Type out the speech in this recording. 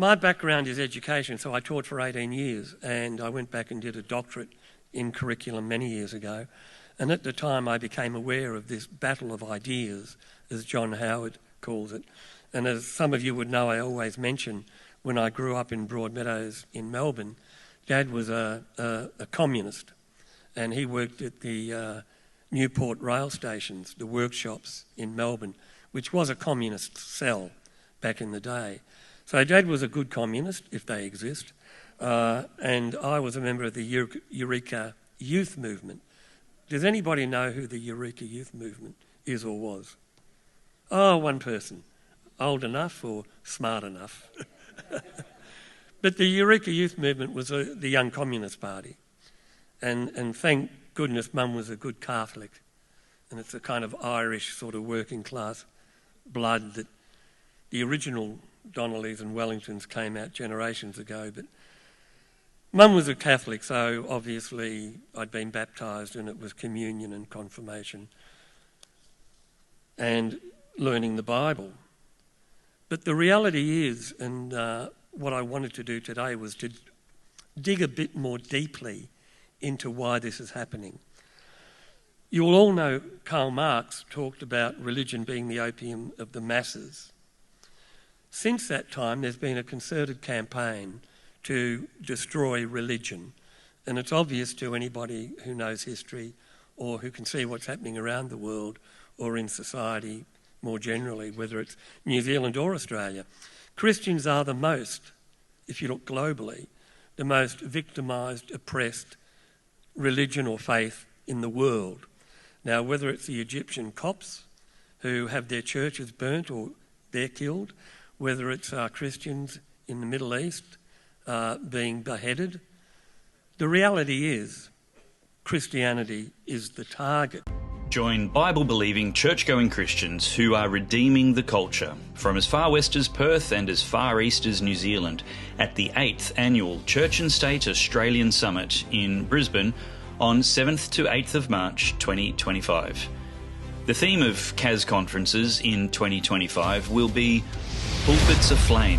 My background is education, so I taught for 18 years, and I went back and did a doctorate in curriculum many years ago. And at the time I became aware of this battle of ideas, as John Howard calls it. And as some of you would know, I always mention when I grew up in Broadmeadows in Melbourne, Dad was a communist, and he worked at the Newport rail stations, the workshops in Melbourne, which was a communist cell back in the day. So Dad was a good communist, if they exist, and I was a member of the Eureka Youth Movement. Does anybody know who the Eureka Youth Movement is or was? Oh, one person. Old enough or smart enough? But the Eureka Youth Movement was the Young Communist Party. And thank goodness Mum was a good Catholic. And it's a kind of Irish sort of working class blood that the original Donnellys and Wellingtons came out generations ago. But Mum was a Catholic, so obviously I'd been baptised, and it was communion and confirmation and learning the Bible. But the reality is, and what I wanted to do today was to dig a bit more deeply into why this is happening. You will all know Karl Marx talked about religion being the opium of the masses. Since that time, there's been a concerted campaign to destroy religion. And it's obvious to anybody who knows history or who can see what's happening around the world or in society more generally, whether it's New Zealand or Australia. Christians are the most, if you look globally, the most victimised, oppressed religion or faith in the world. Now, whether it's the Egyptian Copts who have their churches burnt or they're killed, whether it's Christians in the Middle East being beheaded, the reality is Christianity is the target. Join Bible-believing, church-going Christians who are redeeming the culture from as far west as Perth and as far east as New Zealand at the 8th Annual Church and State Australian Summit in Brisbane on 7th to 8th of March 2025. The theme of CAS conferences in 2025 will be Pulpits Aflame.